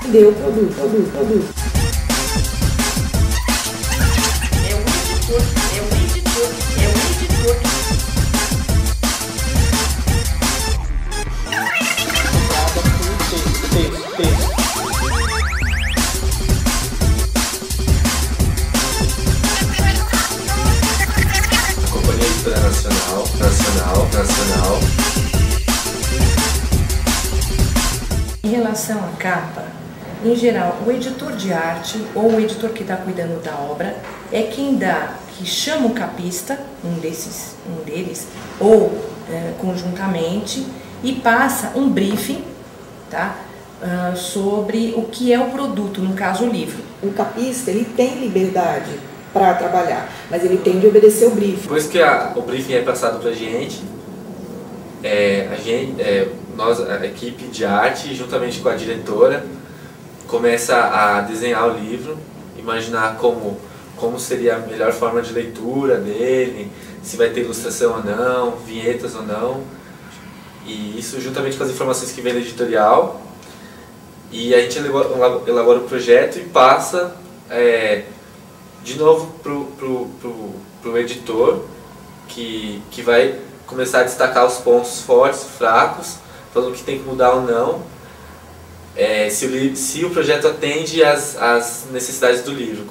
vender o produto. É o editor. Companhia Editora Nacional. Em relação à capa, em geral, o editor de arte ou o editor que está cuidando da obra é quem que chama o capista, um deles, ou conjuntamente, e passa um briefing, tá? Sobre o que é o produto, no caso o livro. O capista, ele tem liberdade para trabalhar, mas ele tem de obedecer o briefing. Depois que o briefing é passado para a gente, nós, a equipe de arte, juntamente com a diretora, começa a desenhar o livro, imaginar como seria a melhor forma de leitura dele, se vai ter ilustração ou não, vinhetas ou não, e isso juntamente com as informações que vem do editorial, e a gente elabora o projeto e passa de novo pro editor, que vai começar a destacar os pontos fortes, fracos, falando o que tem que mudar ou não, se o projeto atende às necessidades do livro,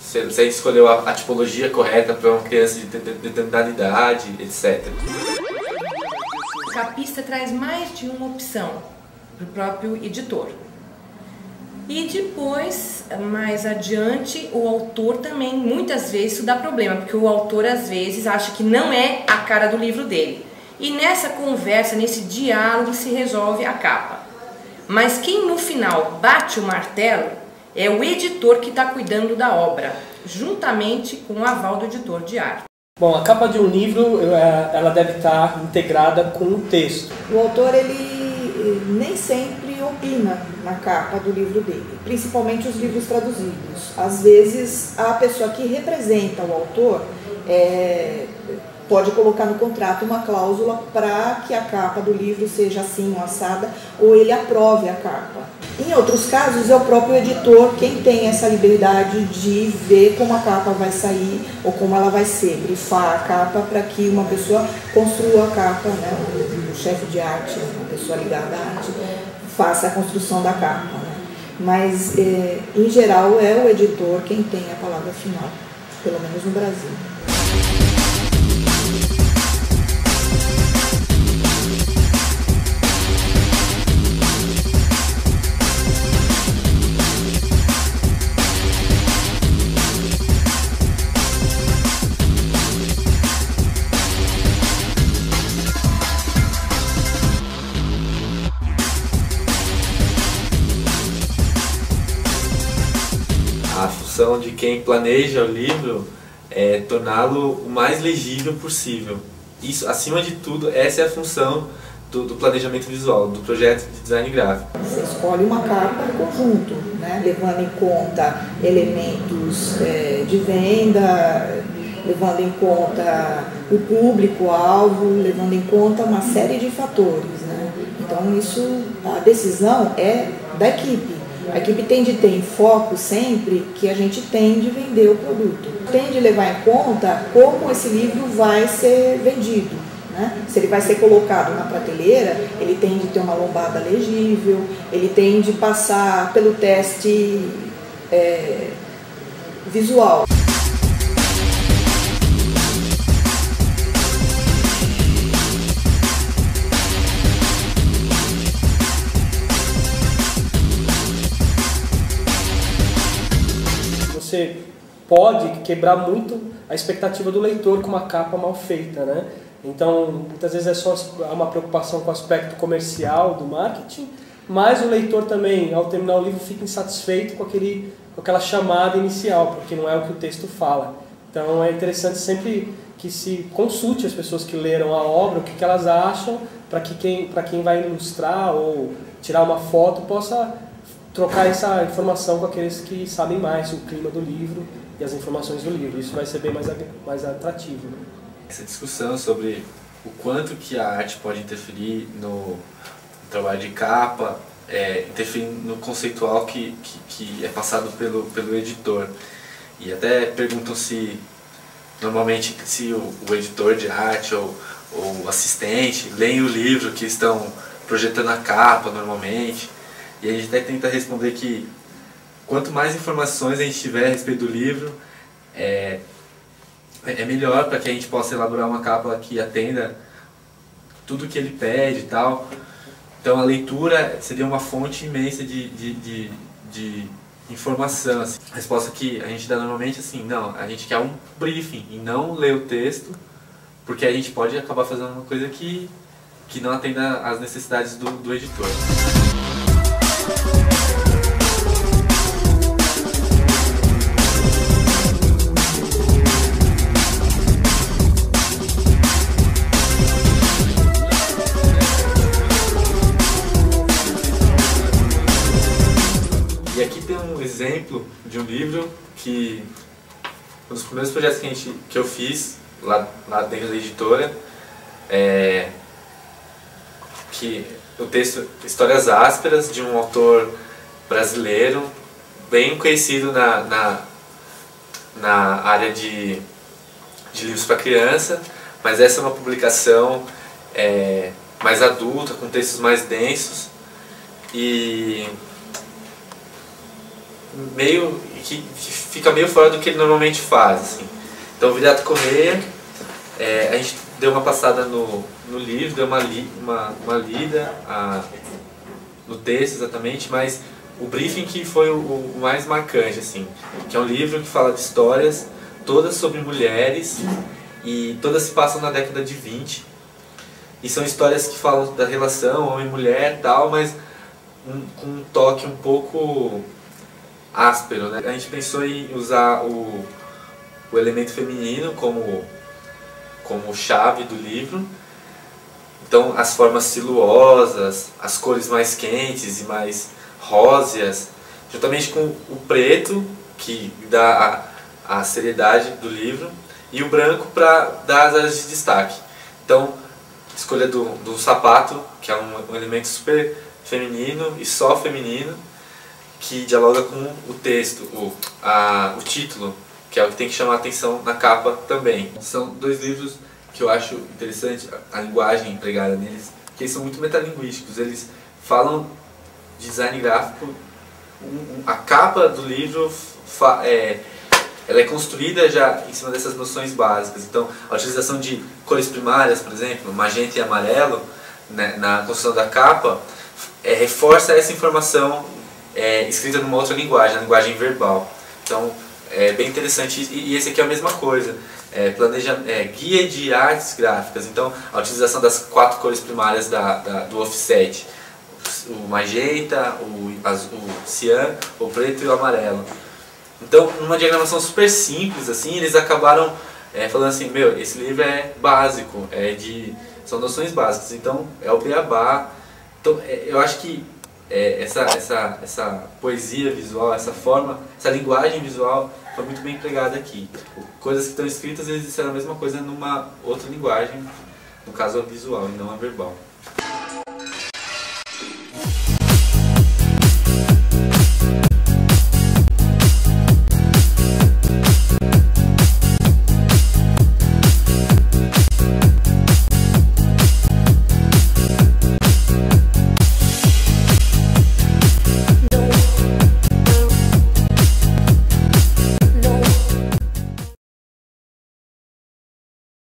se a gente escolheu a tipologia correta para uma criança de determinada idade, etc. O capista traz mais de uma opção para o próprio editor. E depois, mais adiante, o autor também, muitas vezes, isso dá problema, porque o autor, às vezes, acha que não é a cara do livro dele. E nessa conversa, nesse diálogo, se resolve a capa. Mas quem, no final, bate o martelo é o editor que está cuidando da obra, juntamente com o aval do editor de arte. Bom, a capa de um livro, ela deve estar integrada com o texto. O autor, ele nem sempre opina na capa do livro dele, principalmente os livros traduzidos. Às vezes, a pessoa que representa o autor pode colocar no contrato uma cláusula para que a capa do livro seja assim, assada, ou ele aprove a capa. Em outros casos, é o próprio editor quem tem essa liberdade de ver como a capa vai sair ou como ela vai ser, grifar a capa para que uma pessoa construa a capa, né? O chefe de arte, uma pessoa ligada à arte, faça a construção da capa. Né? Mas, em geral, é o editor quem tem a palavra final, pelo menos no Brasil. A função de quem planeja o livro é torná-lo o mais legível possível. Isso, acima de tudo, essa é a função do planejamento visual, do projeto de design gráfico. Você escolhe uma capa em conjunto, né? Levando em conta elementos de venda, levando em conta o público-alvo, levando em conta uma série de fatores. Né? Então, a decisão é da equipe. A equipe tem de ter em foco sempre que a gente tem de vender o produto. Tem de levar em conta como esse livro vai ser vendido. Né? Se ele vai ser colocado na prateleira, ele tem de ter uma lombada legível, ele tem de passar pelo teste visual. Você pode quebrar muito a expectativa do leitor com uma capa mal feita, né? Então, muitas vezes é só uma preocupação com o aspecto comercial do marketing, mas o leitor também, ao terminar o livro, fica insatisfeito com aquela chamada inicial, porque não é o que o texto fala. Então, é interessante sempre que se consulte as pessoas que leram a obra, o que elas acham, para quem vai ilustrar ou tirar uma foto possa trocar essa informação com aqueles que sabem mais o clima do livro e as informações do livro. Isso vai ser bem mais atrativo. Né? Essa discussão sobre o quanto que a arte pode interferir no trabalho de capa interferir no conceitual que é passado pelo editor. E até perguntam se, normalmente, se o editor de arte ou o assistente leem o livro que estão projetando a capa normalmente. E a gente até tenta responder que quanto mais informações a gente tiver a respeito do livro, é melhor para que a gente possa elaborar uma capa que atenda tudo que ele pede e tal. Então a leitura seria uma fonte imensa de informação. Assim. A resposta que a gente dá normalmente é assim, não, a gente quer um briefing e não ler o texto, porque a gente pode acabar fazendo uma coisa que não atenda às necessidades do editor. E aqui tem um exemplo de um livro que um dos primeiros projetos que eu fiz lá dentro da editora, que o texto Histórias Ásperas, de um autor brasileiro bem conhecido na área de livros para criança, mas essa é uma publicação mais adulta, com textos mais densos e que fica meio fora do que ele normalmente faz, assim. Então o Viriato Correia, a gente deu uma passada no livro, deu uma lida no texto exatamente, mas o briefing que foi o mais marcante, assim, que é um livro que fala de histórias todas sobre mulheres e todas se passam na década de 20 e são histórias que falam da relação homem-mulher e tal, mas com um toque um pouco áspero, né? A gente pensou em usar o elemento feminino como chave do livro. Então as formas siluosas, as cores mais quentes e mais róseas, juntamente com o preto, que dá a seriedade do livro, e o branco para dar as áreas de destaque. Então, escolha do sapato, que é um elemento super feminino e só feminino, que dialoga com o texto, o título, que é o que tem que chamar a atenção na capa também. São dois livros que eu acho interessante, a linguagem empregada neles, porque eles são muito metalinguísticos, eles falam de design gráfico, a capa do livro ela é construída já em cima dessas noções básicas. Então, a utilização de cores primárias, por exemplo, magenta e amarelo, né, na construção da capa, reforça essa informação escrita numa outra linguagem, a linguagem verbal. Então, é bem interessante. E esse aqui é a mesma coisa, guia de artes gráficas. Então, a utilização das 4 cores primárias do offset, o magenta, o cian, o preto e o amarelo. Então, numa diagramação super simples, assim, eles acabaram falando assim, meu, esse livro é básico, são noções básicas, então é o beabá. Então, eu acho que essa poesia visual, essa forma, essa linguagem visual foi muito bem empregada aqui. Coisas que estão escritas, eles disseram a mesma coisa numa outra linguagem, no caso a visual e não a verbal.